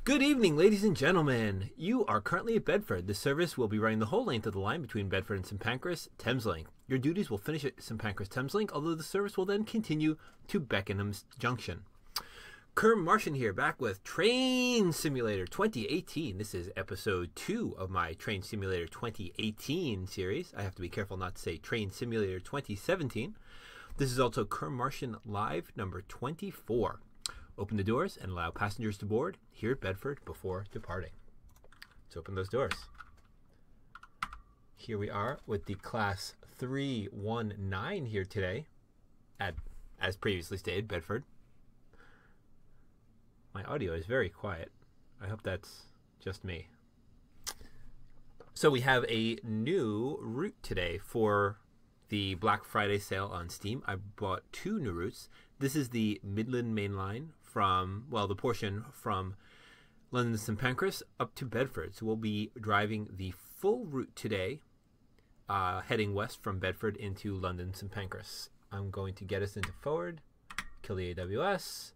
Good evening, ladies and gentlemen. You are currently at Bedford. This service will be running the whole length of the line between Bedford and St. Pancras, Thameslink. Your duties will finish at St. Pancras, Thameslink, although the service will then continue to Beckenham's Junction. KermMartian here, back with Train Simulator 2018. This is episode 2 of my Train Simulator 2018 series. I have to be careful not to say Train Simulator 2017. This is also KermMartian Live number 24. Open the doors and allow passengers to board here at Bedford before departing. Let's open those doors. Here we are with the Class 319 here today at, as previously stated, Bedford. My audio is very quiet. I hope that's just me. So we have a new route today for the Black Friday sale on Steam. I bought 2 new routes. This is the Midland Mainline from, well, the portion from London to St. Pancras up to Bedford. So we'll be driving the full route today, heading west from Bedford into London St. Pancras. I'm going to get us into forward, kill the AWS,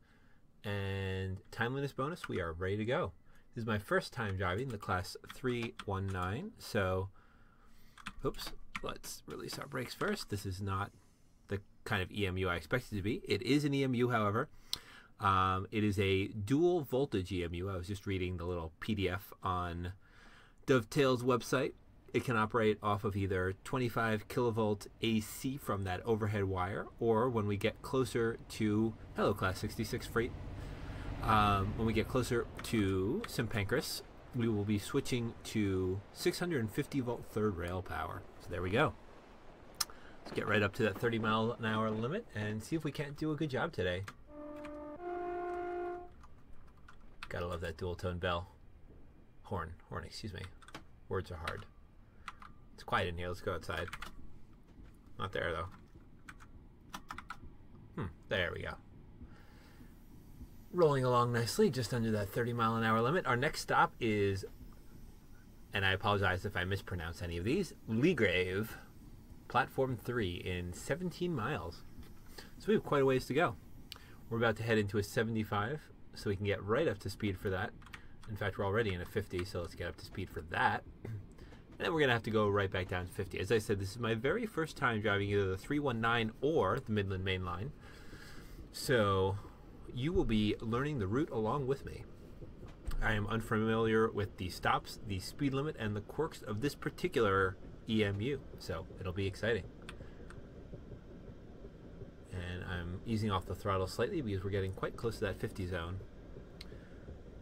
and timeliness bonus. We are ready to go. This is my first time driving the Class 319. So, oops, let's release our brakes first. This is not the kind of EMU I expected it to be. It is an EMU, however. It is a dual voltage EMU. I was just reading the little PDF on Dovetail's website. It can operate off of either 25 kilovolt AC from that overhead wire, or when we get closer to, hello Class 66 Freight, when we get closer to St. Pancras, we will be switching to 650 volt third rail power. So there we go. Let's get right up to that 30 mile an hour limit and see if we can't do a good job today. Gotta love that dual tone bell. Horn, excuse me. Words are hard. It's quiet in here. Let's go outside. Not there though. There we go. Rolling along nicely, just under that 30 mile an hour limit. Our next stop is, and I apologize if I mispronounce any of these, Legrave, Platform 3 in 17 miles. So we have quite a ways to go. We're about to head into a 75, so we can get right up to speed for that. In fact, we're already in a 50, so let's get up to speed for that. And then we're going to have to go right back down to 50. As I said, this is my very first time driving either the 319 or the Midland Mainline. So you will be learning the route along with me. I am unfamiliar with the stops, the speed limit, and the quirks of this particular EMU, so it'll be exciting. And I'm easing off the throttle slightly because we're getting quite close to that 50 zone.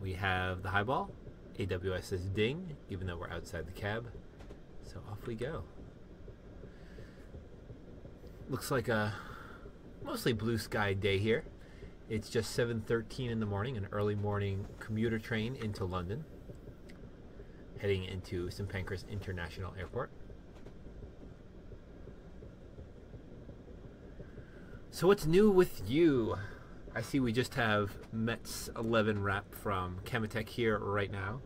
We have the highball. AWS says ding, even though we're outside the cab. So off we go. Looks like a mostly blue sky day here. It's just 7:13 in the morning, an early morning commuter train into London, heading into St. Pancras International Airport. So what's new with you? I see we just have Mets 11 wrap from Chemetech here right now,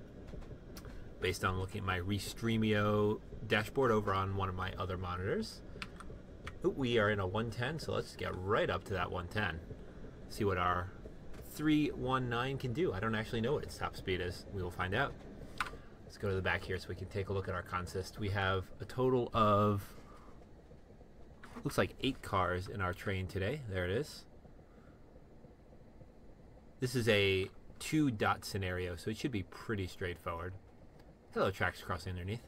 based on looking at my Restreamio dashboard over on one of my other monitors. Ooh, we are in a 110, so let's get right up to that 110. See what our 319 can do. I don't actually know what its top speed is. We will find out. Let's go to the back here so we can take a look at our consist. We have a total of, looks like 8 cars in our train today. There it is. This is a 2-dot scenario, so it should be pretty straightforward. Hello, tracks crossing underneath.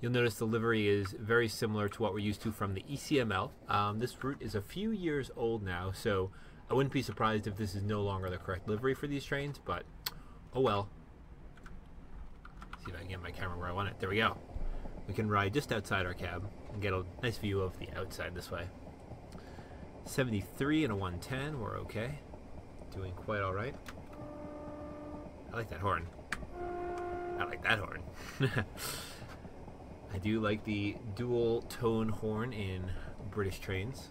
You'll notice the livery is very similar to what we're used to from the ECML. This route is a few years old now, so I wouldn't be surprised if this is no longer the correct livery for these trains, but oh well. See if I can get my camera where I want it. There we go. We can ride just outside our cab and get a nice view of the outside this way. 73 and a 110, we're okay. Doing quite all right. I like that horn. I like that horn. I do like the dual tone horn in British trains.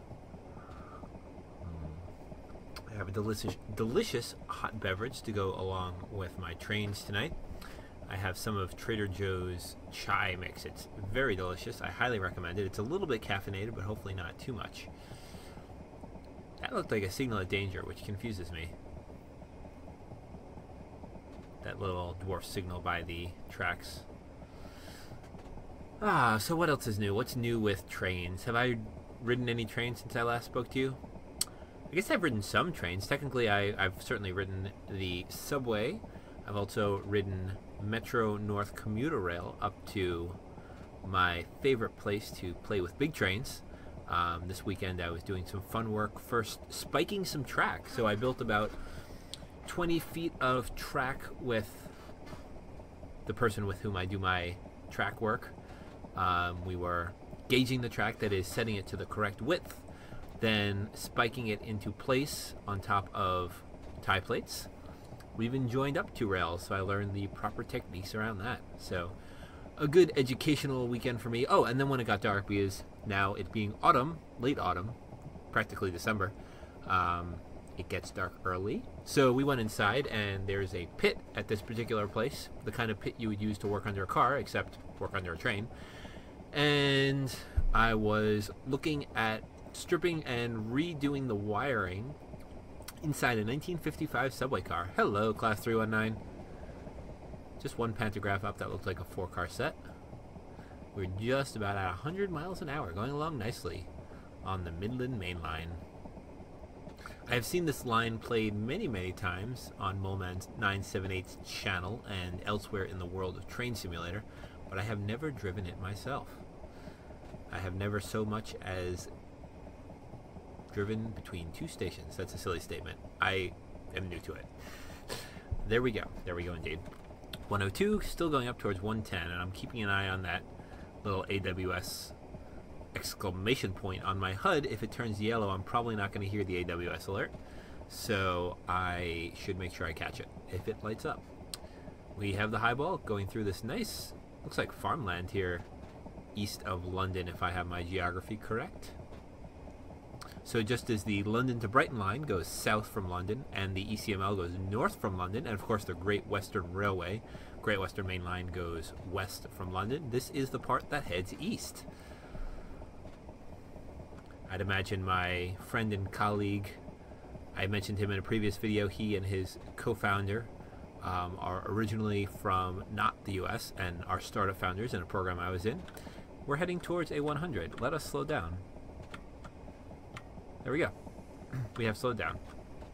I have a delicious hot beverage to go along with my trains tonight. I have some of Trader Joe's chai mix. It's very delicious. I highly recommend it. It's a little bit caffeinated, but hopefully not too much. That looked like a signal of danger, which confuses me. that little dwarf signal by the tracks. So what else is new? What's new with trains? Have I ridden any trains since I last spoke to you? I guess I've ridden some trains. Technically, I've certainly ridden the subway. I've also ridden Metro North Commuter Rail up to my favorite place to play with big trains. This weekend I was doing some fun work, first spiking some track. So I built about 20 feet of track with the person with whom I do my track work. We were gauging the track, that is setting it to the correct width, then spiking it into place on top of tie plates. We even joined up two rails, so I learned the proper techniques around that. So a good educational weekend for me. Oh, and then when it got dark, because now it being autumn, late autumn, practically December, it gets dark early. So we went inside, and there's a pit at this particular place, the kind of pit you would use to work under a car, except work under a train. And I was looking at stripping and redoing the wiring inside a 1955 subway car. Hello, Class 319. Just one pantograph up that looked like a 4-car set. We're just about at 100 miles an hour, going along nicely on the Midland Mainline. I have seen this line played many, many times on Moleman's 978's channel and elsewhere in the world of Train Simulator, but I have never driven it myself. I have never so much as driven between two stations. That's a silly statement. I am new to it. There we go. There we go indeed. 102, still going up towards 110, and I'm keeping an eye on that little AWS exclamation point on my HUD. If it turns yellow, I'm probably not going to hear the AWS alert, so I should make sure I catch it if it lights up. We have the highball going through this nice, looks like farmland here, east of London, if I have my geography correct. So just as the London to Brighton line goes south from London, and the ECML goes north from London, and of course the Great Western Railway, Great Western Main Line, goes west from London, this is the part that heads east. I'd imagine my friend and colleague, I mentioned him in a previous video, he and his co-founder are originally from not the US and are startup founders in a program I was in. We're heading towards a 100. Let us slow down. There we go. We have slowed down.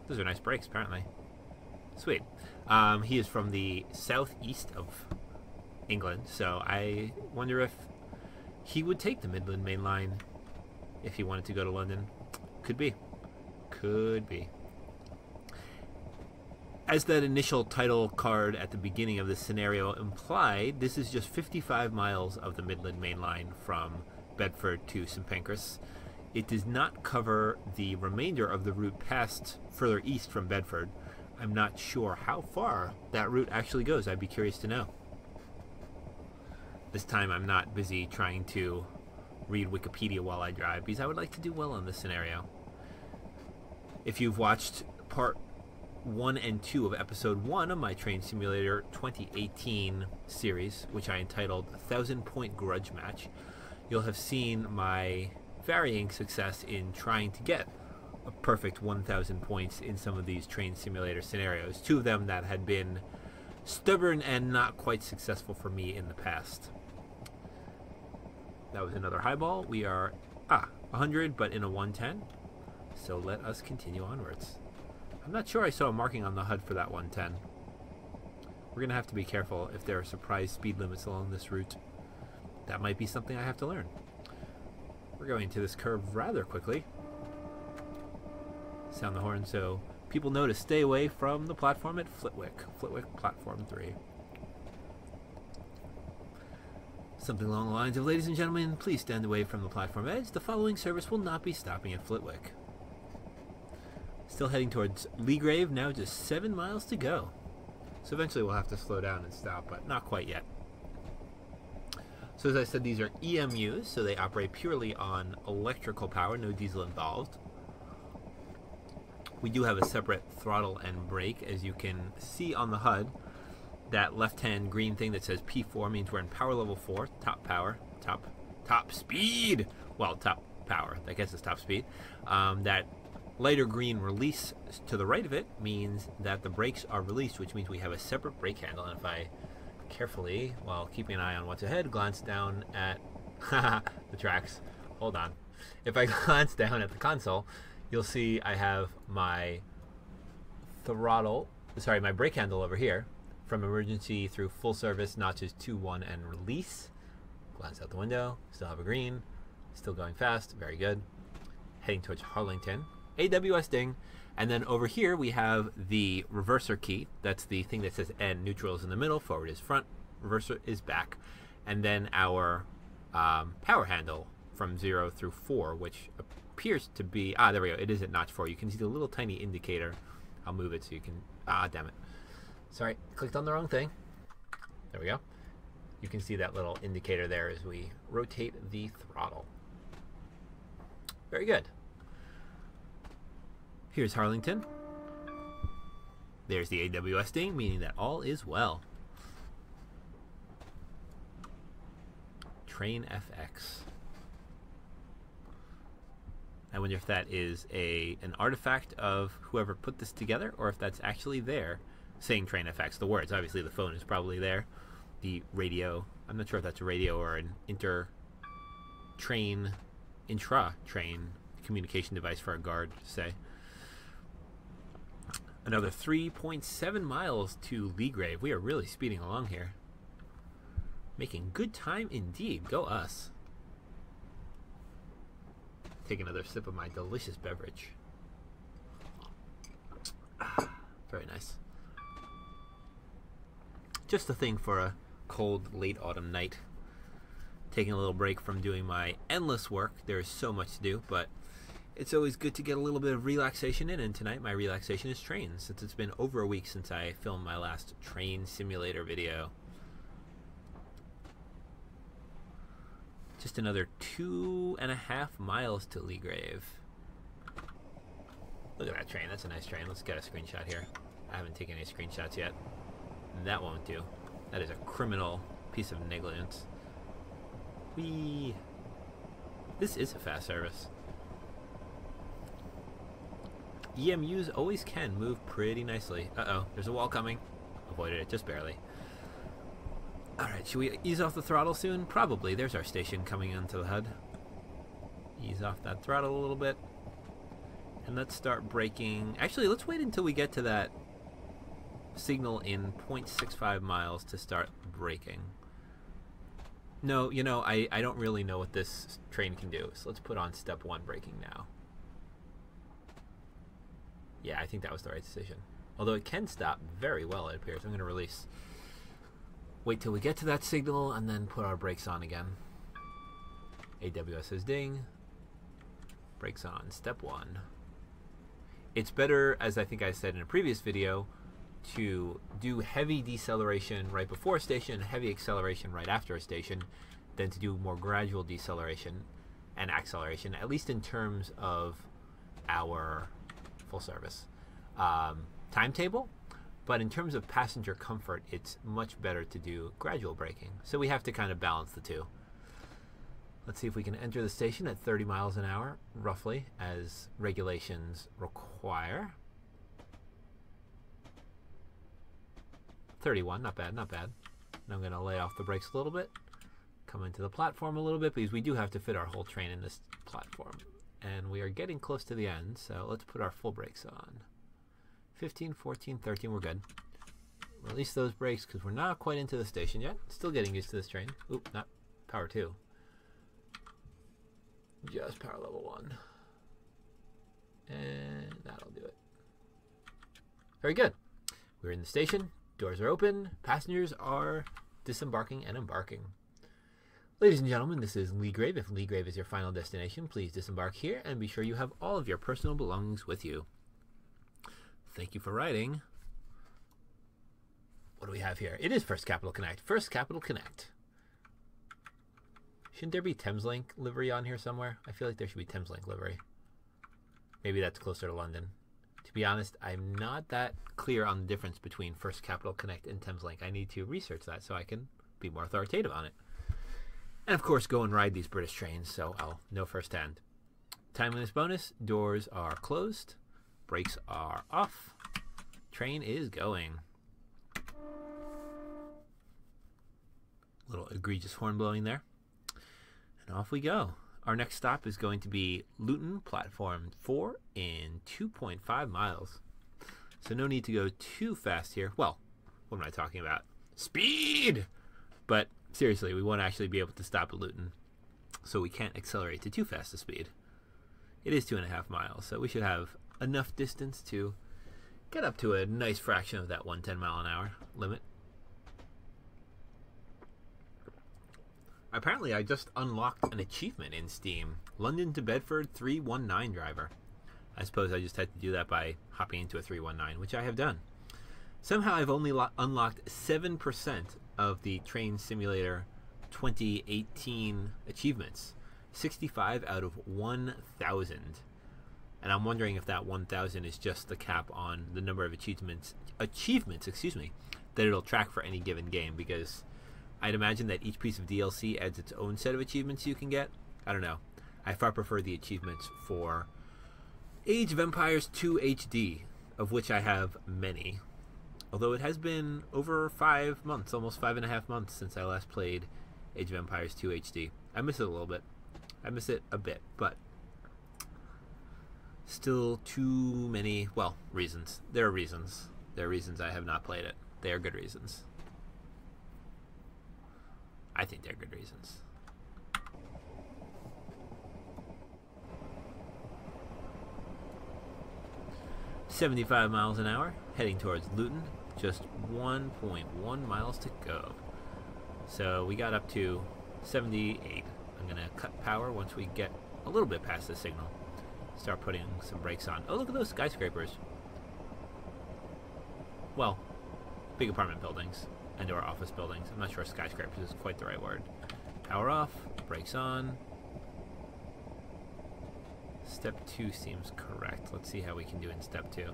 Those are nice brakes, apparently. Sweet. He is from the southeast of England, so I wonder if he would take the Midland Main Line if he wanted to go to London. Could be. Could be. As that initial title card at the beginning of this scenario implied, this is just 55 miles of the Midland Main Line from Bedford to St. Pancras. It does not cover the remainder of the route past further east from Bedford. I'm not sure how far that route actually goes. I'd be curious to know. This time I'm not busy trying to read Wikipedia while I drive, because I would like to do well on this scenario. If you've watched part 1 and 2 of episode 1 of my Train Simulator 2018 series, which I entitled 1,000 Point Grudge Match, you'll have seen my varying success in trying to get a perfect 1,000 points in some of these Train Simulator scenarios. Two of them that had been stubborn and not quite successful for me in the past. That was another highball. We are 100, but in a 110. So let us continue onwards. I'm not sure I saw a marking on the HUD for that 110. We're going to have to be careful if there are surprise speed limits along this route. That might be something I have to learn. We're going to this curve rather quickly. Sound the horn so people know to stay away from the platform at Flitwick. Flitwick Platform 3. Something along the lines of, ladies and gentlemen, please stand away from the platform edge. The following service will not be stopping at Flitwick. Still heading towards Leagrave, now just 7 miles to go. So eventually we'll have to slow down and stop, but not quite yet. So as I said, these are EMUs, so they operate purely on electrical power, no diesel involved. We do have a separate throttle and brake, as you can see on the HUD. That left-hand green thing that says P4 means we're in power level 4, top power, top speed. Well, top power, I guess it's top speed. That lighter green release to the right of it means that the brakes are released, which means we have a separate brake handle. And if I carefully, while keeping an eye on what's ahead, glance down at the tracks, hold on. If I glance down at the console, you'll see I have my my brake handle over here, from emergency through full service, notches 2, 1, and release. Glance out the window, still have a green, still going fast, very good. Heading towards Harlington. AWS ding. And then over here we have the reverser key. That's the thing that says N. Neutral is in the middle, forward is front, reverser is back. And then our power handle from 0 through 4, which appears to be, there we go, it is at notch 4. You can see the little tiny indicator. I'll move it so you can, damn it. Sorry, clicked on the wrong thing. There we go. You can see that little indicator there as we rotate the throttle. Very good. Here's Harlington. There's the AWS ding, meaning that all is well. Train FX. I wonder if that is an artifact of whoever put this together, or if that's actually there saying Train FX. The words, obviously the phone is probably there. The radio, I'm not sure if that's a radio or an intra-train communication device for a guard, say. Another 3.7 miles to Leagrave. We are really speeding along here. Making good time indeed. Go us. Take another sip of my delicious beverage. Very nice. Just the thing for a cold late autumn night. Taking a little break from doing my endless work. There's so much to do, but it's always good to get a little bit of relaxation in, and tonight my relaxation is trains, since it's been over a week since I filmed my last train simulator video. Just another 2.5 miles to Leagrave. Look at that train. That's a nice train. Let's get a screenshot here. I haven't taken any screenshots yet. That won't do. That is a criminal piece of negligence. Whee! This is a fast service. EMUs always can move pretty nicely. Uh-oh, there's a wall coming. Avoided it just barely. Alright, should we ease off the throttle soon? Probably. There's our station coming onto the HUD. Ease off that throttle a little bit. And let's start braking. Actually, let's wait until we get to that signal in 0.65 miles to start braking. No, you know, I don't really know what this train can do. So let's put on step 1 braking now. Yeah, I think that was the right decision. Although it can stop very well, it appears. I'm going to release. Wait till we get to that signal and then put our brakes on again. AWS says ding. Brakes on. Step 1. It's better, as I think I said in a previous video, to do heavy deceleration right before a station, heavy acceleration right after a station, than to do more gradual deceleration and acceleration, at least in terms of our full service timetable. But in terms of passenger comfort, it's much better to do gradual braking. So we have to kind of balance the two. Let's see if we can enter the station at 30 miles an hour, roughly, as regulations require. 31, not bad, not bad. And I'm going to lay off the brakes a little bit, come into the platform a little bit, because we do have to fit our whole train in this platform. And we are getting close to the end, so let's put our full brakes on. 15, 14, 13, we're good. Release those brakes because we're not quite into the station yet. Still getting used to this train. Oop, not power 2. Just power level 1. And that'll do it. Very good. We're in the station. Doors are open. Passengers are disembarking and embarking. Ladies and gentlemen, this is Leagrave. If Leagrave is your final destination, please disembark here and be sure you have all of your personal belongings with you. Thank you for riding. What do we have here? It is First Capital Connect. First Capital Connect. Shouldn't there be Thameslink livery on here somewhere? I feel like there should be Thameslink livery. Maybe that's closer to London. To be honest, I'm not that clear on the difference between First Capital Connect and Thameslink. I need to research that so I can be more authoritative on it. And of course, go and ride these British trains, so I'll know firsthand. Timeliness bonus. Doors are closed. Brakes are off. Train is going. Little egregious horn blowing there. And off we go. Our next stop is going to be Luton Platform 4 in 2.5 miles. So no need to go too fast here. Well, what am I talking about? Speed! But seriously, we won't actually be able to stop at Luton. So we can't accelerate to too fast a speed. It is 2.5 miles, so we should have enough distance to get up to a nice fraction of that 110 mile an hour limit. Apparently, I just unlocked an achievement in Steam. London to Bedford 319 driver. I suppose I just had to do that by hopping into a 319, which I have done. Somehow I've only unlocked 7% of the Train Simulator 2018 achievements. 65 out of 1,000. And I'm wondering if that 1,000 is just the cap on the number of achievements, excuse me, that it'll track for any given game, because I'd imagine that each piece of DLC adds its own set of achievements you can get. I don't know. I far prefer the achievements for Age of Empires 2 HD, of which I have many. Although it has been over 5 months, almost 5.5 months since I last played Age of Empires 2 HD. I miss it a little bit. I miss it a bit, but still too many, well, reasons. There are reasons. There are reasons I have not played it. They are good reasons. I think they're good reasons. "75 miles an hour, heading towards Luton. Just 1.1 miles to go." So we got up to 78. I'm going to cut power once we get a little bit past the signal. Start putting some brakes on. Oh, look at those skyscrapers. Well, big apartment buildings and or office buildings. I'm not sure skyscrapers is quite the right word. Power off, brakes on. Step 2 seems correct. Let's see how we can do in step 2.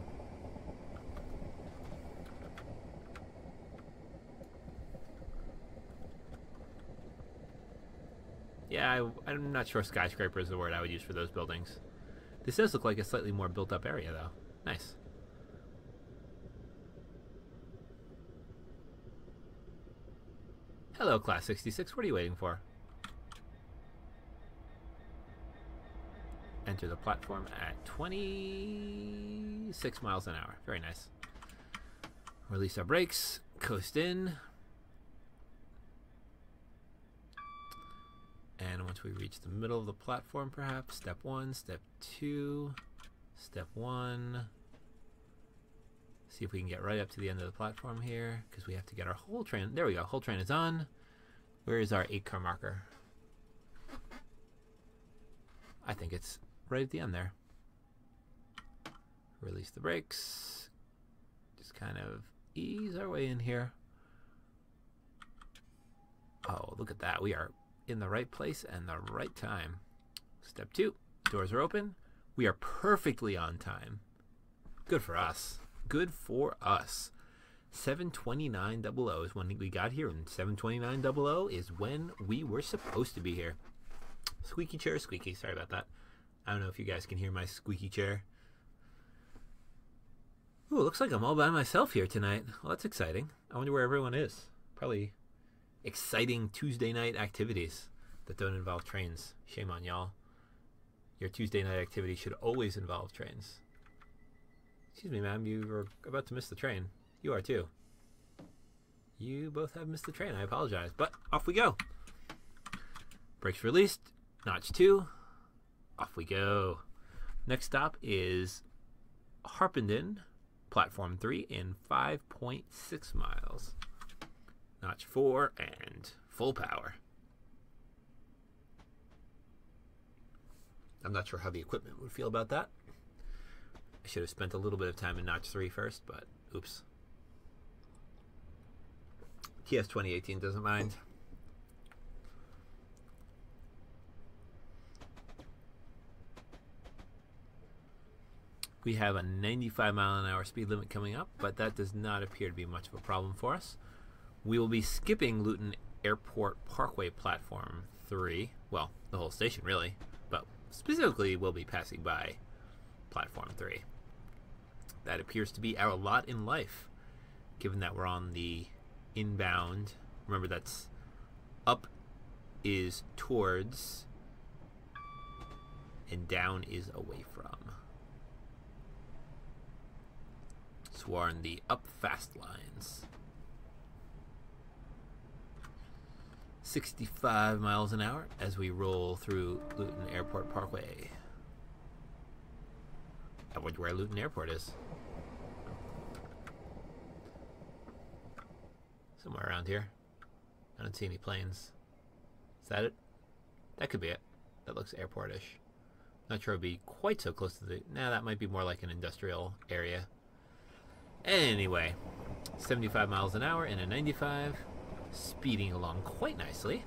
Yeah, I'm not sure skyscraper is the word I would use for those buildings. This does look like a slightly more built up area though. Nice. Hello, Class 66. What are you waiting for? Enter the platform at 26 miles an hour. Very nice. Release our brakes. Coast in. And once we reach the middle of the platform, perhaps, step 1, step 2, step 1. See if we can get right up to the end of the platform here, because we have to get our whole train. There we go. Whole train is on. Where is our 8-car marker? I think it's right at the end there. Release the brakes. Just kind of ease our way in here. Oh, look at that. We are in the right place and the right time. Step 2. Doors are open. We are perfectly on time. Good for us. Good for us. 7:29:00 is when we got here, and 7:29:00 is when we were supposed to be here. Squeaky chair, squeaky. Sorry about that. I don't know if you guys can hear my squeaky chair. Ooh, looks like I'm all by myself here tonight. Well, that's exciting. I wonder where everyone is. Probably exciting Tuesday night activities that don't involve trains. Shame on y'all. Your Tuesday night activity should always involve trains. Excuse me, ma'am, you were about to miss the train. You are too. You both have missed the train. I apologize. But off we go. Brakes released. Notch 2. Off we go. Next stop is Harpenden, Platform 3 in 5.6 miles. Notch 4 and full power. I'm not sure how the equipment would feel about that. I should have spent a little bit of time in Notch 3 first, but oops. TS2018 doesn't mind. We have a 95 mile an hour speed limit coming up, but that does not appear to be much of a problem for us. We will be skipping Luton Airport Parkway Platform 3. Well, the whole station really, but Specifically, we'll be passing by Platform 3. That appears to be our lot in life, given that we're on the inbound. Remember, that's up is towards and down is away from. So we're on the up fast lines. 65 miles an hour as we roll through Luton Airport Parkway. I wonder where Luton Airport is. Somewhere around here. I don't see any planes. Is that it? That could be it. That looks airport-ish. Not sure it'd be quite so close to the... Nah, that might be more like an industrial area. Anyway, 75 miles an hour in a 95. Speeding along quite nicely.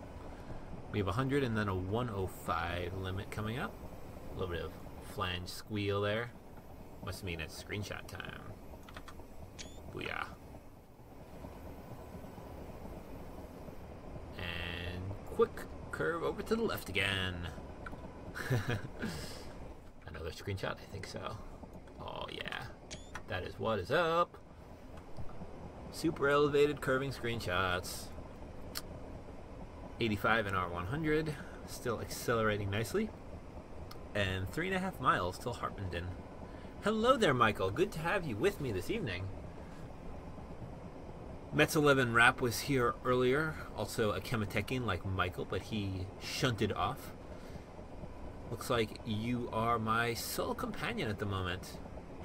We have 100 and then a 105 limit coming up. A little bit of flange squeal there. Must mean it's screenshot time. Booyah. And quick curve over to the left again. Another screenshot? I think so. Oh yeah. That is what is up. Super elevated curving screenshots. 85 in R100. Still accelerating nicely. And 3.5 miles till Harpenden. Hello there, Michael. Good to have you with me this evening. Mets 11 Rap was here earlier. Also a Chemitekian like Michael, but he shunted off. Looks like you are my sole companion at the moment.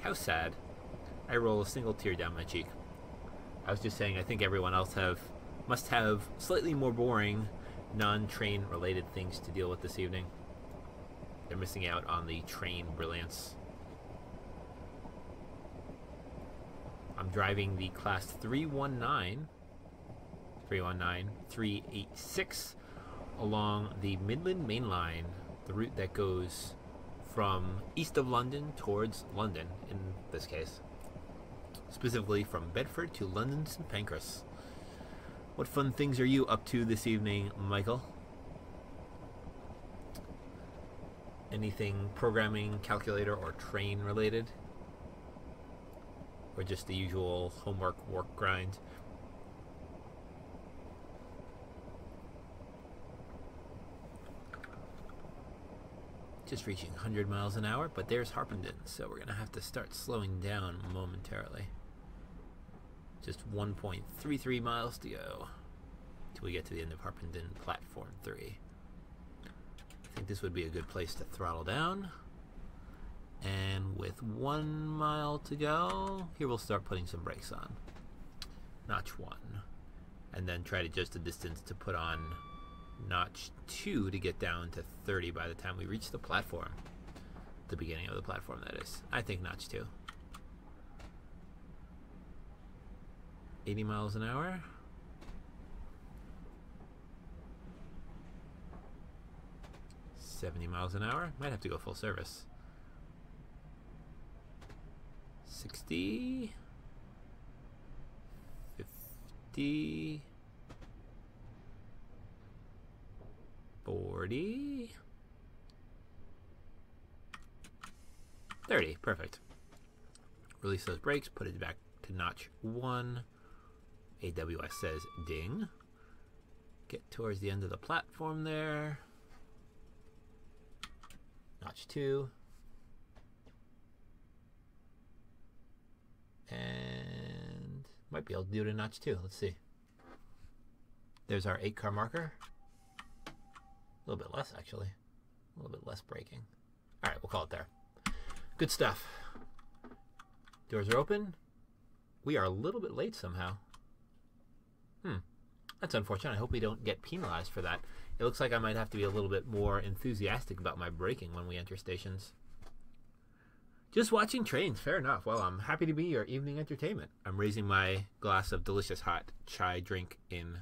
How sad. I roll a single tear down my cheek. I was just saying I think everyone else must have slightly more boring, non-train related things to deal with this evening. They're missing out on the train brilliance. I'm driving the class 386 along the Midland Mainline, the route that goes from east of London towards London, in this case. Specifically from Bedford to London St. Pancras. What fun things are you up to this evening, Michael? Anything programming, calculator, or train related? Or just the usual homework, work grind? Just reaching 100 miles an hour, but there's Harpenden, so we're going to have to start slowing down momentarily. Just 1.33 miles to go till we get to the end of Harpenden Platform 3. I think this would be a good place to throttle down. And with 1 mile to go, here we'll start putting some brakes on. Notch 1. And then try to adjust the distance to put on notch 2 to get down to 30 by the time we reach the platform. The beginning of the platform, that is. I think notch 2. 80 miles an hour. $70 miles an hour. Might have to go full service. 60. 50. 40. 30. Perfect. Release those brakes. Put it back to notch 1. AWS says ding. Get towards the end of the platform there. Notch 2. And might be able to do it in notch 2. Let's see. There's our 8-car marker. A little bit less, actually. A little bit less braking. All right, we'll call it there. Good stuff. Doors are open. We are a little bit late somehow. That's unfortunate. I hope we don't get penalized for that. It looks like I might have to be a little bit more enthusiastic about my braking when we enter stations. Just watching trains. Fair enough. Well, I'm happy to be your evening entertainment. I'm raising my glass of delicious hot chai drink in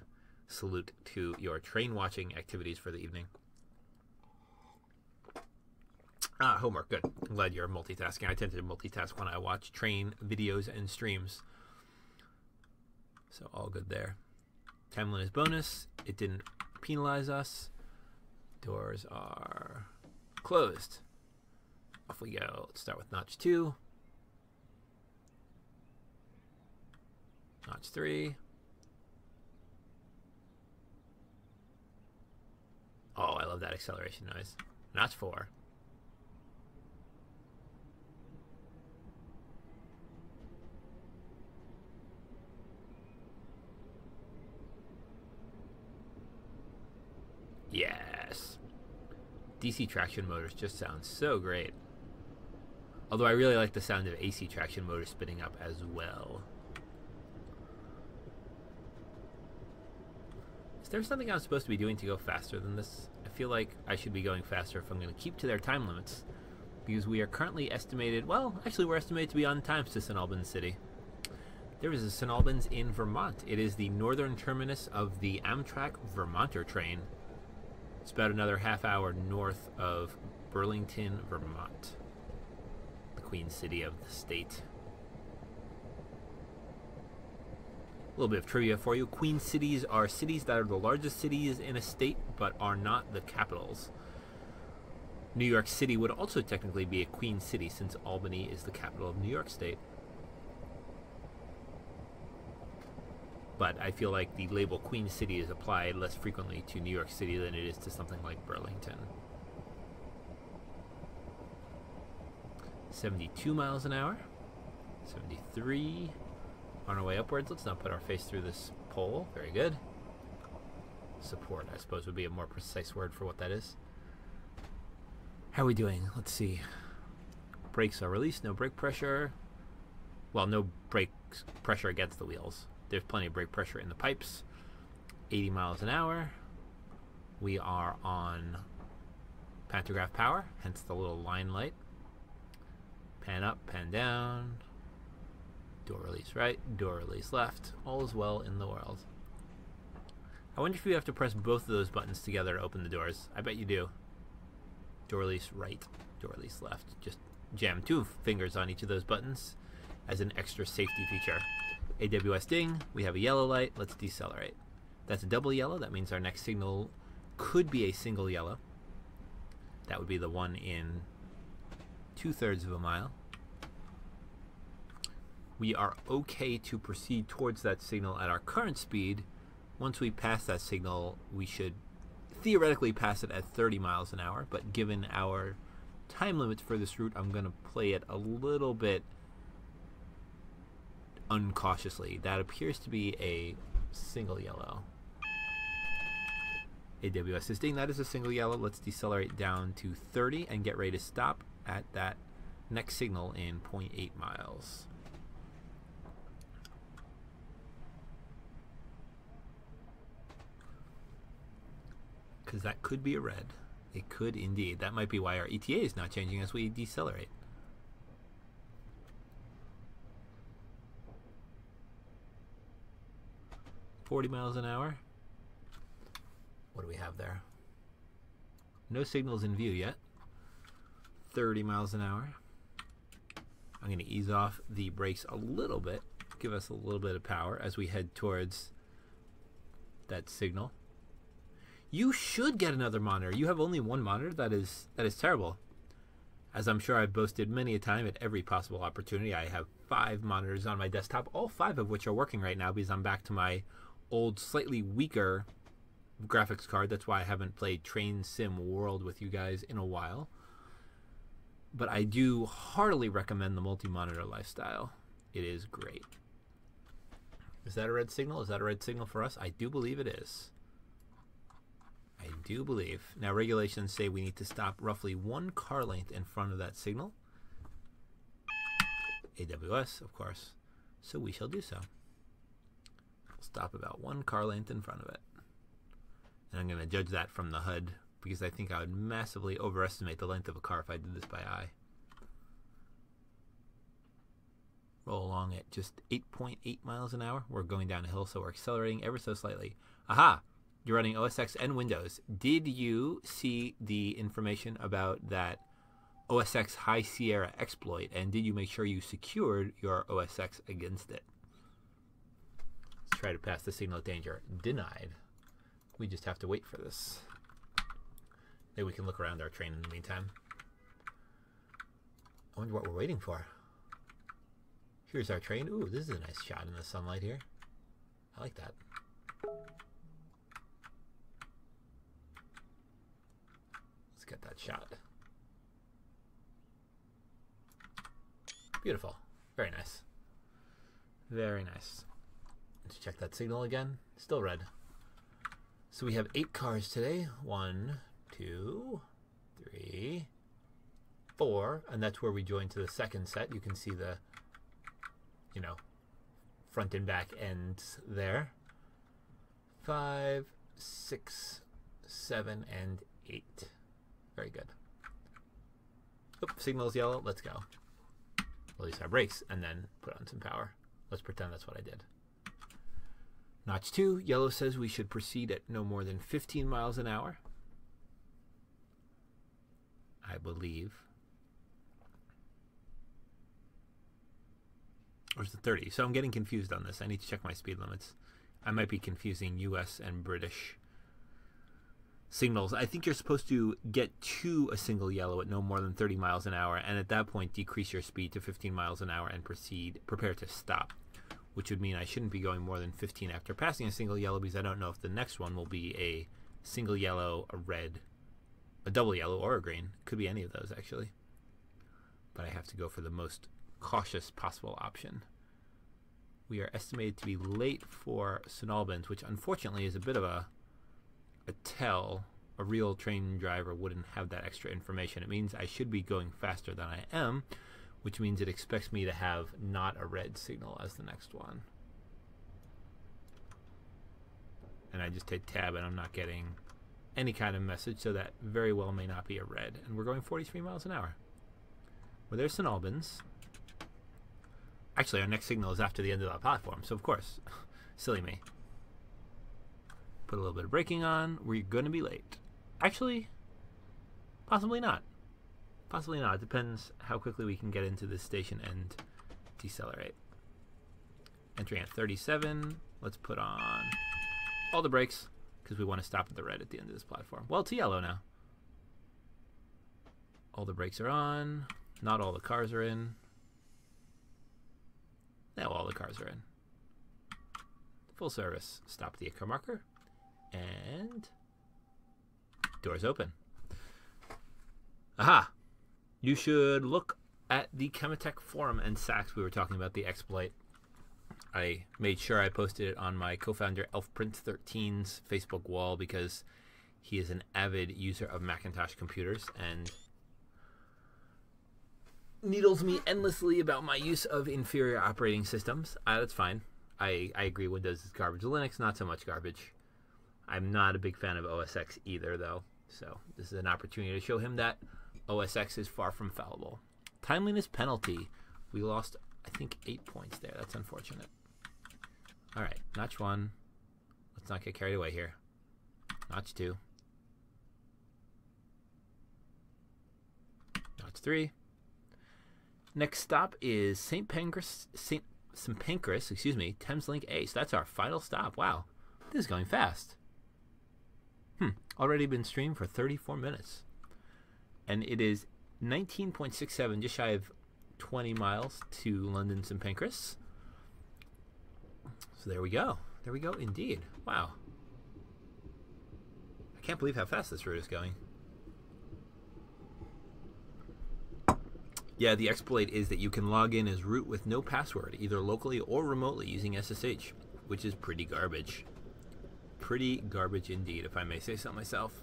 salute to your train watching activities for the evening. Homework. Good. I'm glad you're multitasking. I tend to multitask when I watch train videos and streams. So all good there. Time limit is bonus. It didn't penalize us. Doors are Closed. Off we go. Let's start with notch 2. Notch 3. Oh, I love that acceleration noise. Notch 4. Yes. DC traction motors just sound so great. Although I really like the sound of AC traction motors spinning up as well. Is there something I'm supposed to be doing to go faster than this? I feel like I should be going faster if I'm going to keep to their time limits. Because we are currently estimated, well, actually we're estimated to be on time to St. Albans City. There is a St. Albans in Vermont. It is the northern terminus of the Amtrak Vermonter train. It's about another half hour north of Burlington, Vermont, the Queen City of the state. A little bit of trivia for you. Queen cities are cities that are the largest cities in a state, but are not the capitals. New York City would also technically be a queen city, since Albany is the capital of New York State. But I feel like the label Queen City is applied less frequently to New York City than it is to something like Burlington. 72 miles an hour. 73. On our way upwards. Let's not put our face through this pole. Very good. Support, I suppose, would be a more precise word for what that is. How are we doing? Let's see. Brakes are released. No brake pressure. Well, no brake pressure against the wheels. There's plenty of brake pressure in the pipes. 80 miles an hour. We are on pantograph power, hence the little line light. Pan up, pan down. Door release right, door release left. All is well in the world. I wonder if you have to press both of those buttons together to open the doors. I bet you do. Door release right, door release left. Just jam 2 fingers on each of those buttons as an extra safety feature. AWS ding, we have a yellow light, let's decelerate. That's a double yellow, that means our next signal could be a single yellow. That would be the one in 2/3 of a mile. We are okay to proceed towards that signal at our current speed. Once we pass that signal, we should theoretically pass it at 30 miles an hour, but given our time limits for this route, I'm going to play it a little bit uncautiously. That appears to be a single yellow. AWS is ding, that is a single yellow. Let's decelerate down to 30 and get ready to stop at that next signal in 0.8 miles. Because that could be a red. It could indeed. That might be why our ETA is not changing as we decelerate. $40 miles an hour. What do we have there? No signals in view yet. 30 miles an hour. I'm going to ease off the brakes a little bit, give us a little bit of power as we head towards that signal. You should get another monitor. You have only one monitor. That is terrible. As I'm sure I've boasted many a time at every possible opportunity, I have 5 monitors on my desktop, all 5 of which are working right now because I'm back to my old, slightly weaker graphics card. That's why I haven't played Train Sim World with you guys in a while. But I do heartily recommend the multi-monitor lifestyle. It is great. Is that a red signal? Is that a red signal for us? I do believe it is. I do believe. Now regulations say we need to stop roughly 1 car length in front of that signal. AWS, of course. So we shall do so. We'll stop about 1 car length in front of it. And I'm going to judge that from the HUD because I think I would massively overestimate the length of a car if I did this by eye. Roll along at just 8.8 miles an hour. We're going down a hill, so we're accelerating ever so slightly. Aha! You're running OS X and Windows. Did you see the information about that OS X High Sierra exploit, and did you make sure you secured your OS X against it? Let's try to pass the signal of danger. Denied. We just have to wait for this. Maybe we can look around our train in the meantime. I wonder what we're waiting for. Here's our train. Ooh, this is a nice shot in the sunlight here. I like that. Let's get that shot. Beautiful. Very nice. Very nice. Let's check that signal again. Still red. So we have 8 cars today. 1, 2, 3, 4. And that's where we join to the second set. You can see the, you know, front and back ends there. 5, 6, 7, and 8. Very good. Oop, signal's yellow. Let's go. Release our brakes and then put on some power. Let's pretend that's what I did. Notch 2, yellow says we should proceed at no more than 15 miles an hour. I believe. Or is it 30? So I'm getting confused on this. I need to check my speed limits. I might be confusing US and British signals. I think you're supposed to get to a single yellow at no more than 30 miles an hour, and at that point decrease your speed to 15 miles an hour and prepare to stop, which would mean I shouldn't be going more than 15 after passing a single yellow, because I don't know if the next one will be a single yellow, a red, a double yellow, or a green. Could be any of those, actually. But I have to go for the most cautious possible option. We are estimated to be late for St. Albans, which unfortunately is a bit of a tell. A real train driver wouldn't have that extra information. It means I should be going faster than I am, which means it expects me to have not a red signal as the next one. And I just hit tab and I'm not getting any kind of message, so that very well may not be a red. And we're going 43 miles an hour. Well, there's St. Albans. Actually, our next signal is after the end of that platform, so of course, silly me. Put a little bit of braking on. We're going to be late. Actually, possibly not. Possibly not. It depends how quickly we can get into this station and decelerate. Entering at 37. Let's put on all the brakes because we want to stop at the red at the end of this platform. Well, it's yellow now. All the brakes are on. Not all the cars are in. Now all the cars are in. Full service. Stop the car marker. And doors open. Aha! You should look at the Chematech forum and Sachs. We were talking about the exploit. I made sure I posted it on my co-founder ElfPrince13's Facebook wall because he is an avid user of Macintosh computers and needles me endlessly about my use of inferior operating systems. That's fine. I agree Windows is garbage. Linux, not so much garbage. I'm not a big fan of OS X either, though. So this is an opportunity to show him that OS X is far from fallible. Timeliness penalty. We lost, I think, 8 points there. That's unfortunate. All right, notch 1. Let's not get carried away here. Notch 2. Notch 3. Next stop is St. Pancras, excuse me, Thameslink A. So that's our final stop. Wow, this is going fast. Already been streamed for 34 minutes. And it is 19.67, just shy of 20 miles to London St. Pancras. So there we go. There we go indeed. Wow. I can't believe how fast this route is going. Yeah, the exploit is that you can log in as root with no password, either locally or remotely using SSH, which is pretty garbage. Pretty garbage indeed, if I may say so myself.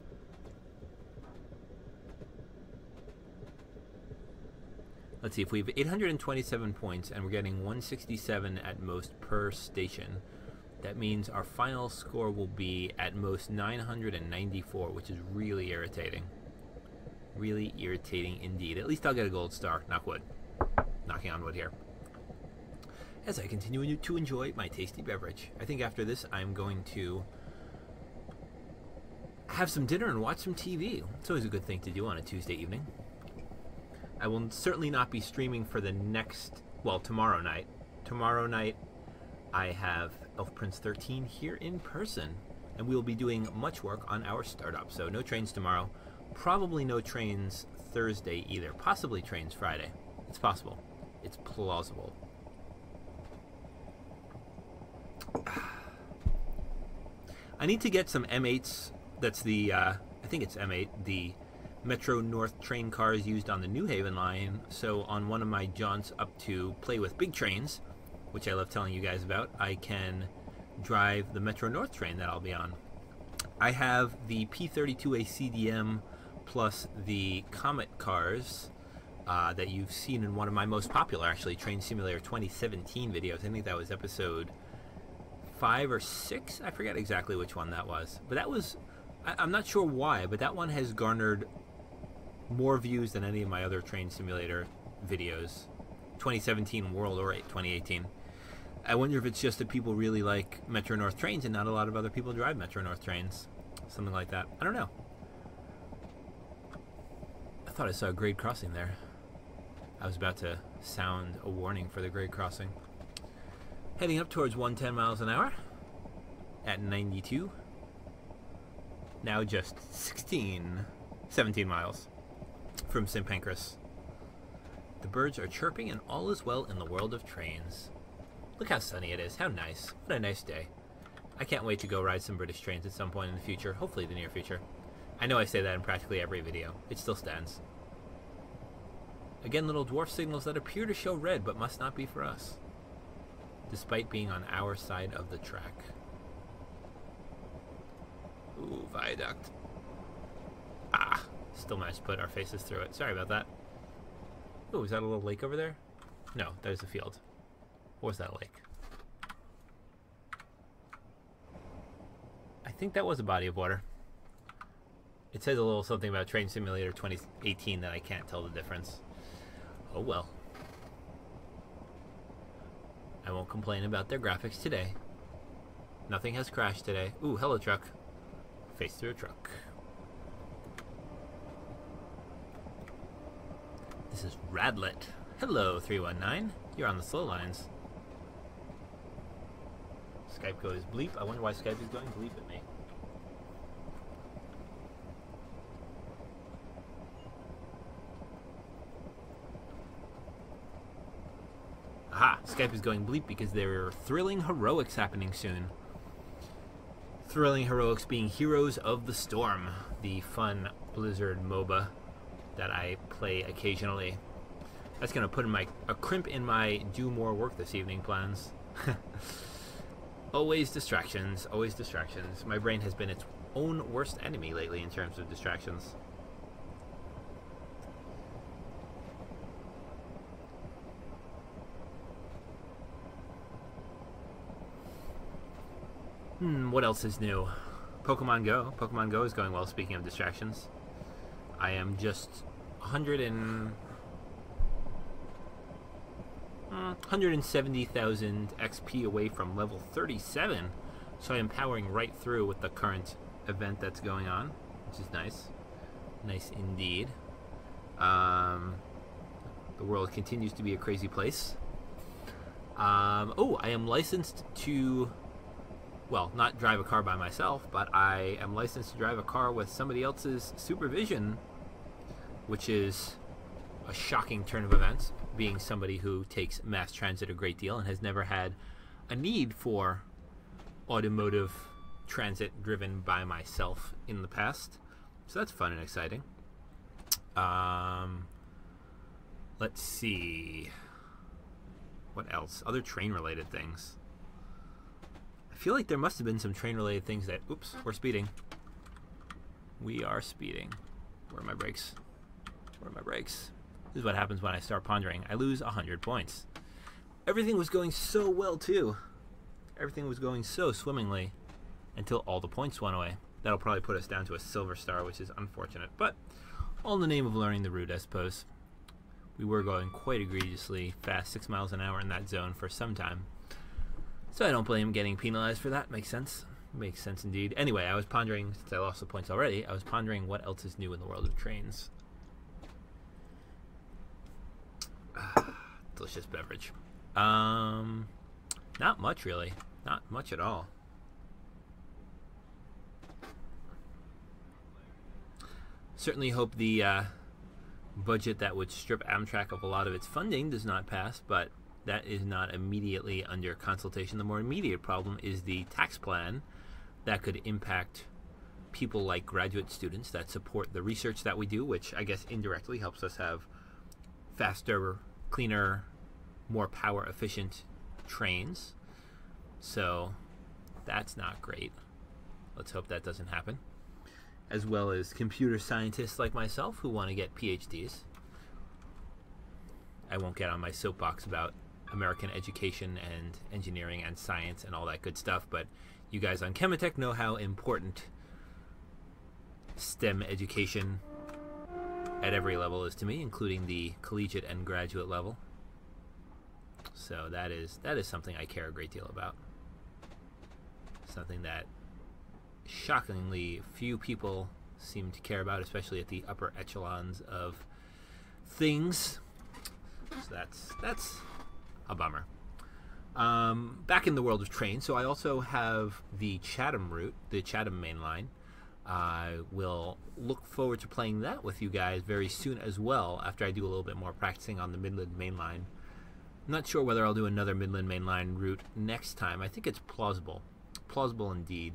Let's see, if we have 827 points and we're getting 167 at most per station, that means our final score will be at most 994, which is really irritating. Really irritating indeed. At least I'll get a gold star, knock wood. Knocking on wood here. As I continue to enjoy my tasty beverage. I think after this I'm going to have some dinner and watch some TV. It's always a good thing to do on a Tuesday evening. I will certainly not be streaming for the next, well, tomorrow night. Tomorrow night I have ElfPrince13 here in person, and we will be doing much work on our startup. So no trains tomorrow. Probably no trains Thursday either. Possibly trains Friday. It's possible. It's plausible. I need to get some M8s. That's the, I think it's M8, the Metro North train cars used on the New Haven line. So on one of my jaunts up to play with big trains, which I love telling you guys about, I can drive the Metro North train that I'll be on. I have the P32A CDM plus the Comet cars that you've seen in one of my most popular, actually, Train Simulator 2017 videos. I think that was episode 5 or 6. I forget exactly which one that was. But that was, I'm not sure why, but that one has garnered more views than any of my other Train Simulator videos. 2017 World or 2018. I wonder if it's just that people really like Metro North trains and not a lot of other people drive Metro North trains. Something like that. I don't know. I thought I saw a grade crossing there. I was about to sound a warning for the grade crossing. Heading up towards 110 miles an hour at 92. Now just 17 miles from St. Pancras. The birds are chirping and all is well in the world of trains. Look how sunny it is. How nice. What a nice day. I can't wait to go ride some British trains at some point in the future. Hopefully the near future. I know I say that in practically every video. It still stands. Again, little dwarf signals that appear to show red but must not be for us, despite being on our side of the track. Ooh, viaduct. Ah, still managed to put our faces through it. Sorry about that. Ooh, is that a little lake over there? No, that is a field. What was that lake? I think that was a body of water. It says a little something about Train Simulator 2018 that I can't tell the difference. Oh well. I won't complain about their graphics today. Nothing has crashed today. Ooh, hello truck. Face through a truck. This is Radlet. Hello, 319. You're on the slow lines. Skype goes bleep. I wonder why Skype is going bleep at me. Aha! Skype is going bleep because there are thrilling heroics happening soon. Thrilling heroics being Heroes of the Storm, the fun Blizzard MOBA that I play occasionally. That's going to put a crimp in my do more work this evening plans. Always distractions, always distractions. My brain has been its own worst enemy lately in terms of distractions. What else is new? Pokemon Go. Pokemon Go is going well, speaking of distractions. I am just 170,000 XP away from level 37, so I am powering right through with the current event that's going on, which is nice. Nice indeed. The world continues to be a crazy place. Oh, I am licensed to, well, not drive a car by myself, but I am licensed to drive a car with somebody else's supervision, which is a shocking turn of events, being somebody who takes mass transit a great deal and has never had a need for automotive transit driven by myself in the past. So that's fun and exciting. Let's see. What else? Other train-related things. I feel like there must have been some train-related things that... Oops, we're speeding. We are speeding. Where are my brakes? Where are my brakes? This is what happens when I start pondering. I lose 100 points. Everything was going so well, too. Everything was going so swimmingly until all the points went away. That'll probably put us down to a silver star, which is unfortunate. But all in the name of learning the route, I suppose. We were going quite egregiously fast, 6 miles an hour in that zone for some time. So I don't blame getting penalized for that. Makes sense. Makes sense indeed. Anyway, I was pondering, since I lost the points already, I was pondering what else is new in the world of trains. Delicious beverage. Not much, really. Not much at all. Certainly hope the budget that would strip Amtrak of a lot of its funding does not pass, but that is not immediately under consultation. The more immediate problem is the tax plan that could impact people like graduate students that support the research that we do, which I guess indirectly helps us have faster, cleaner, more power efficient trains. So that's not great. Let's hope that doesn't happen. As well as computer scientists like myself who want to get PhDs. I won't get on my soapbox about American education and engineering and science and all that good stuff, but you guys on Chemitech know how important STEM education at every level is to me, including the collegiate and graduate level. So that is something I care a great deal about. Something that shockingly few people seem to care about, especially at the upper echelons of things. So that's a bummer. Back in the world of trains, so I also have the Chatham route, the Chatham Mainline. I will look forward to playing that with you guys very soon as well, after I do a little bit more practicing on the Midland Mainline. I'm not sure whether I'll do another Midland Mainline route next time. I think it's plausible indeed,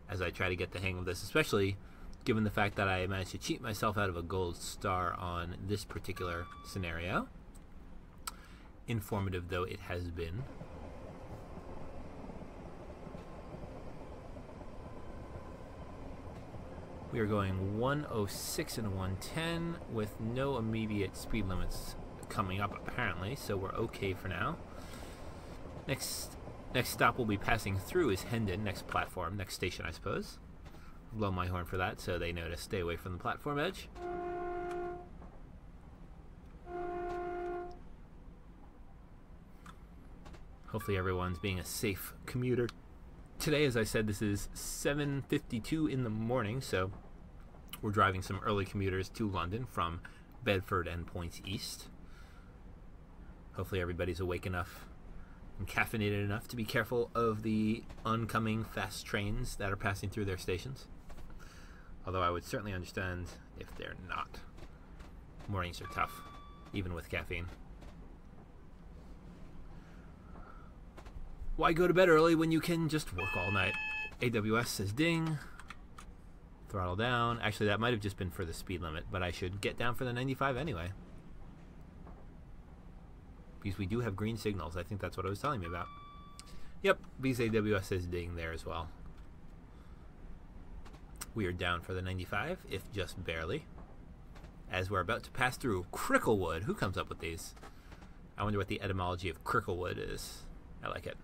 as I try to get the hang of this, especially given the fact that I managed to cheat myself out of a gold star on this particular scenario. Informative though it has been. We are going 106 and 110 with no immediate speed limits coming up apparently, so we're okay for now. Next stop we'll be passing through is Hendon, next platform, next station I suppose. Blow my horn for that so they know to stay away from the platform edge. Hopefully everyone's being a safe commuter. Today, as I said, this is 7:52 in the morning, so we're driving some early commuters to London from Bedford and points east. Hopefully everybody's awake enough and caffeinated enough to be careful of the oncoming fast trains that are passing through their stations. Although I would certainly understand if they're not. Mornings are tough, even with caffeine. Why go to bed early when you can just work all night? AWS says ding. Throttle down. Actually, that might have just been for the speed limit, but I should get down for the 95 anyway. Because we do have green signals. I think that's what it was telling me about. Yep, because AWS says ding there as well. We are down for the 95, if just barely. As we're about to pass through Cricklewood. Who comes up with these? I wonder what the etymology of Cricklewood is. I like it.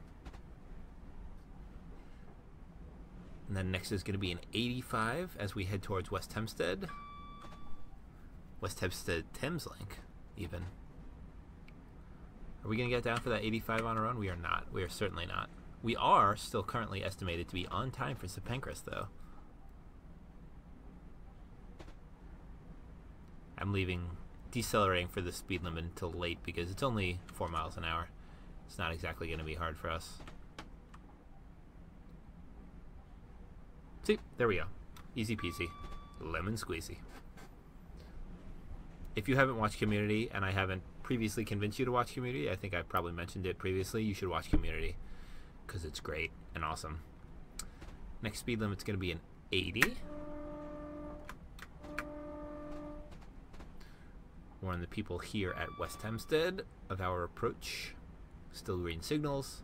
And then next is going to be an 85 as we head towards West Hempstead. West Hempstead Thameslink, even. Are we going to get down for that 85 on our own? We are not. We are certainly not. We are still currently estimated to be on time for Pancras, though. I'm decelerating for the speed limit until late because it's only 4 miles an hour. It's not exactly going to be hard for us. See, there we go. Easy peasy. Lemon squeezy. If you haven't watched Community, and I haven't previously convinced you to watch Community, I think I probably mentioned it previously, you should watch Community because it's great and awesome. Next speed limit's going to be an 80. Warn the people here at West Hempstead of our approach. Still green signals.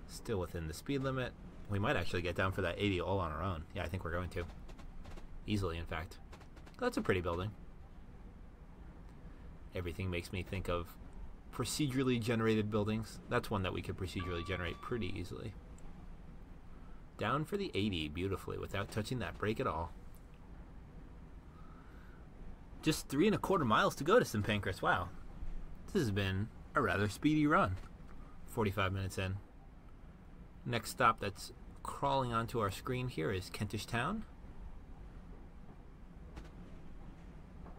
Still within the speed limit. We might actually get down for that 80 all on our own. Yeah, I think we're going to. Easily, in fact. That's a pretty building. Everything makes me think of procedurally generated buildings. That's one that we could procedurally generate pretty easily. Down for the 80 beautifully without touching that brake at all. Just 3¼ miles to go to St. Pancras. Wow. This has been a rather speedy run. 45 minutes in. Next stop that's crawling onto our screen here is Kentish Town.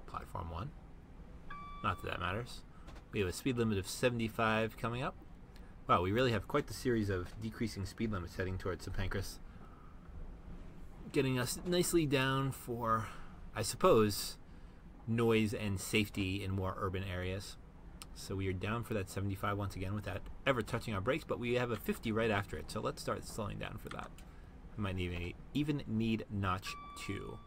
Platform 1. Not that that matters. We have a speed limit of 75 coming up. Wow, we really have quite the series of decreasing speed limits heading towards St. Pancras. Getting us nicely down for I suppose, noise and safety in more urban areas. So we are down for that 75 once again without ever touching our brakes, but we have a 50 right after it. So let's start slowing down for that. We might even need notch 2.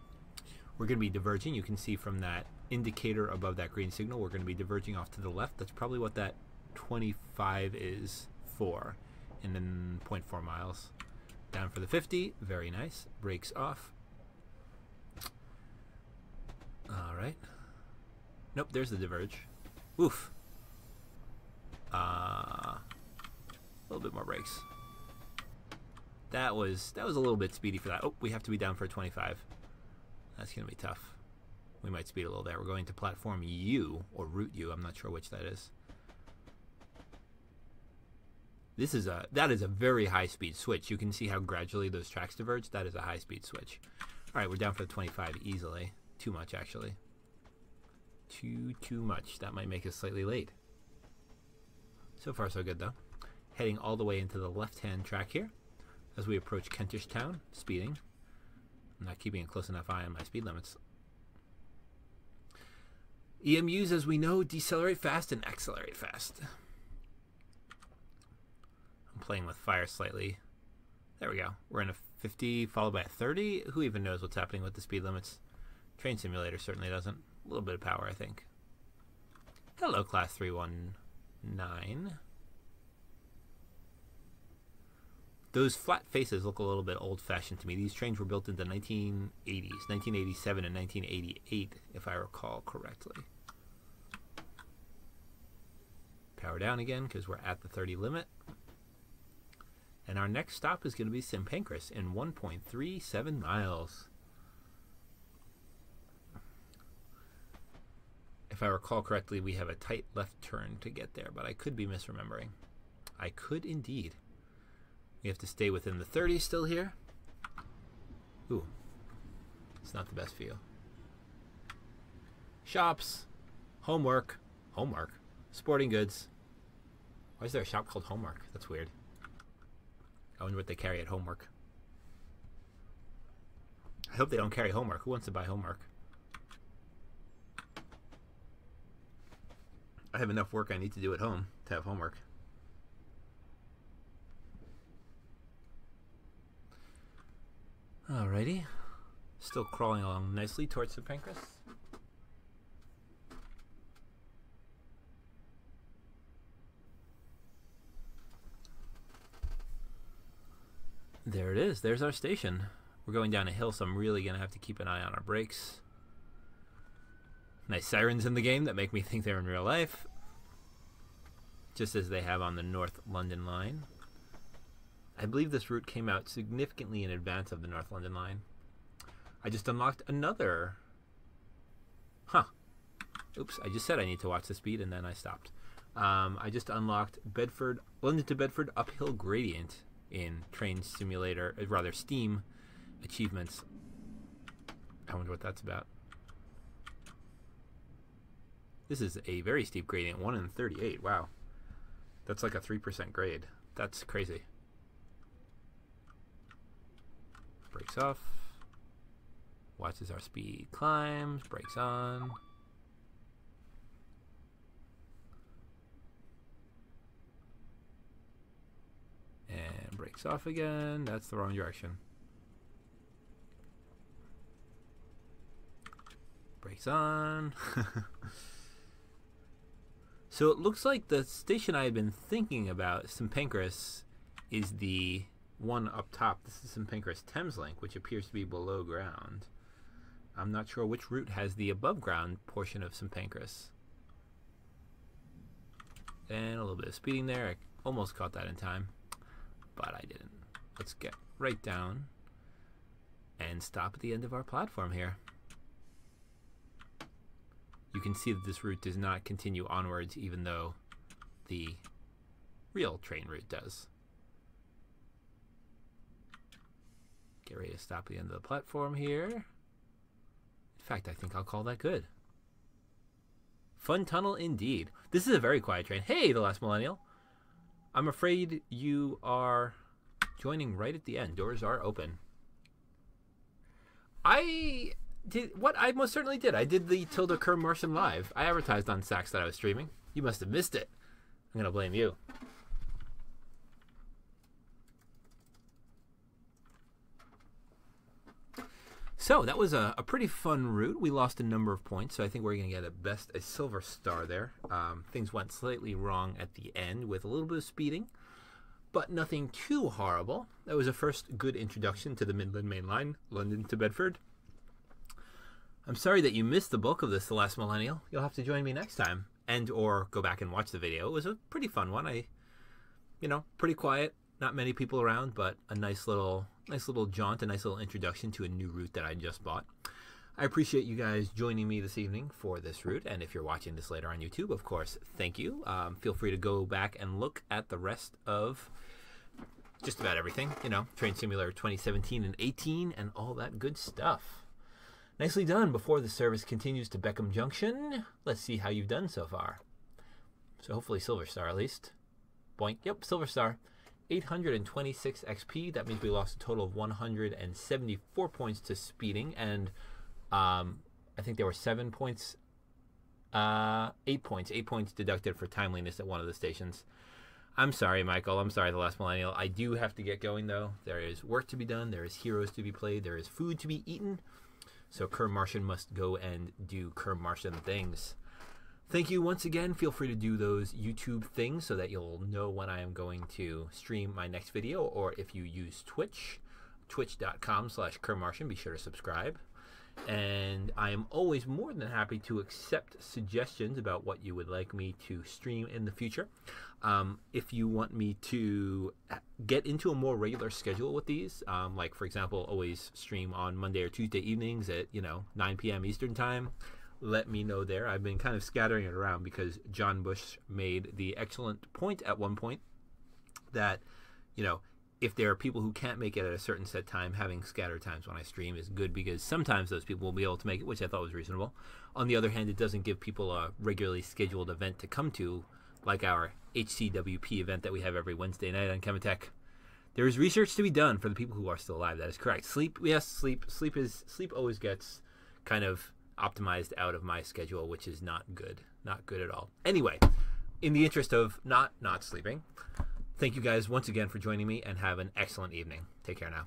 We're going to be diverging. You can see from that indicator above that green signal, we're going to be diverging off to the left. That's probably what that 25 is for. And then 0.4 miles. Down for the 50. Very nice. Brakes off. All right. Nope, there's the diverge. Oof. A little bit more brakes. That was a little bit speedy for that. Oh, we have to be down for 25. That's going to be tough. We might speed a little there. We're going to platform U, or route U. I'm not sure which that is. That is a very high-speed switch. You can see how gradually those tracks diverge. That is a high-speed switch. All right, we're down for the 25 easily. Too much, actually. Too much. That might make us slightly late. So far, so good, though. Heading all the way into the left-hand track here as we approach Kentish Town, speeding. I'm not keeping a close enough eye on my speed limits. EMUs, as we know, decelerate fast and accelerate fast. I'm playing with fire slightly. There we go. We're in a 50 followed by a 30. Who even knows what's happening with the speed limits? Train Simulator certainly doesn't. A little bit of power, I think. Hello, Class 319. Those flat faces look a little bit old-fashioned to me. These trains were built in the 1980s, 1987 and 1988, if I recall correctly. Power down again, because we're at the 30 limit. And our next stop is going to be Pancras in 1.37 miles. If I recall correctly, we have a tight left turn to get there, but I could be misremembering. I could indeed. We have to stay within the 30 still here. Ooh. It's not the best view. Shops. Homework. Homework. Sporting goods. Why is there a shop called Homework? That's weird. I wonder what they carry at Homework. I hope they don't carry Homework. Who wants to buy Homework? I have enough work I need to do at home to have Homework. Alrighty. Still crawling along nicely towards Pancras. There it is. There's our station. We're going down a hill, so I'm really going to have to keep an eye on our brakes. Nice sirens in the game that make me think they're in real life. Just as they have on the North London line. I believe this route came out significantly in advance of the North London line. I just unlocked another... Huh. Oops, I just said I need to watch the speed and then I stopped. I just unlocked Bedford, London to Bedford uphill gradient in Train Simulator, rather Steam achievements. I wonder what that's about. This is a very steep gradient, 1 in 38. Wow. That's like a 3% grade. That's crazy. Brakes off. Watches our speed climbs. Brakes on. And brakes off again. That's the wrong direction. Brakes on. So it looks like the station I had been thinking about, Pancras, is the one up top. This is Pancras Thameslink, which appears to be below ground. I'm not sure which route has the above ground portion of Pancras. And a little bit of speeding there. I almost caught that in time, but I didn't. Let's get right down and stop at the end of our platform here. You can see that this route does not continue onwards, even though the real train route does. Get ready to stop at the end of the platform here. In fact, I think I'll call that good. Fun tunnel indeed. This is a very quiet train. Hey, the last millennial. I'm afraid you are joining right at the end. Doors are open. I What? I most certainly did. I did the Tilda KermMartian live. I advertised on Sax that I was streaming. You must have missed it. I'm going to blame you. So that was a pretty fun route. We lost a number of points, so I think we're going to get a silver star there. Things went slightly wrong at the end with a little bit of speeding, but nothing too horrible. That was a first good introduction to the Midland Mainline, London to Bedford. I'm sorry that you missed the bulk of this the last millennial. You'll have to join me next time, and or go back and watch the video. It was a pretty fun one. Pretty quiet, not many people around, but a nice little jaunt, a nice little introduction to a new route that I just bought. I appreciate you guys joining me this evening for this route, and if you're watching this later on YouTube, of course, thank you. Feel free to go back and look at the rest of just about everything, Train Simulator 2017 and 18 and all that good stuff. Nicely done. Before the service continues to Beckham Junction, let's see how you've done so far. So hopefully silver star at least. Boink. Yep, silver star. 826 XP. That means we lost a total of 174 points to speeding, and I think there were 7 points, 8 points deducted for timeliness at one of the stations. I'm sorry, Michael. I'm sorry, the last millennial. I do have to get going, though. There is work to be done. There is heroes to be played. There is food to be eaten. So KermMartian must go and do KermMartian things. Thank you once again. Feel free to do those YouTube things so that you'll know when I am going to stream my next video, or if you use Twitch, twitch.com/KermMartian. Be sure to subscribe. And I am always more than happy to accept suggestions about what you would like me to stream in the future. If you want me to get into a more regular schedule with these, like for example, always stream on Monday or Tuesday evenings at 9 p.m. Eastern time, let me know there. I've been kind of scattering it around because John Bush made the excellent point at one point that if there are people who can't make it at a certain set time, having scattered times when I stream is good, because sometimes those people will be able to make it, which I thought was reasonable. On the other hand, it doesn't give people a regularly scheduled event to come to, like our HCWP event that we have every Wednesday night on Chematech. There is research to be done for the people who are still alive. That is correct. Sleep, yes, sleep always gets kind of optimized out of my schedule, which is not good at all. Anyway, in the interest of not sleeping, thank you guys once again for joining me, and have an excellent evening. Take care now.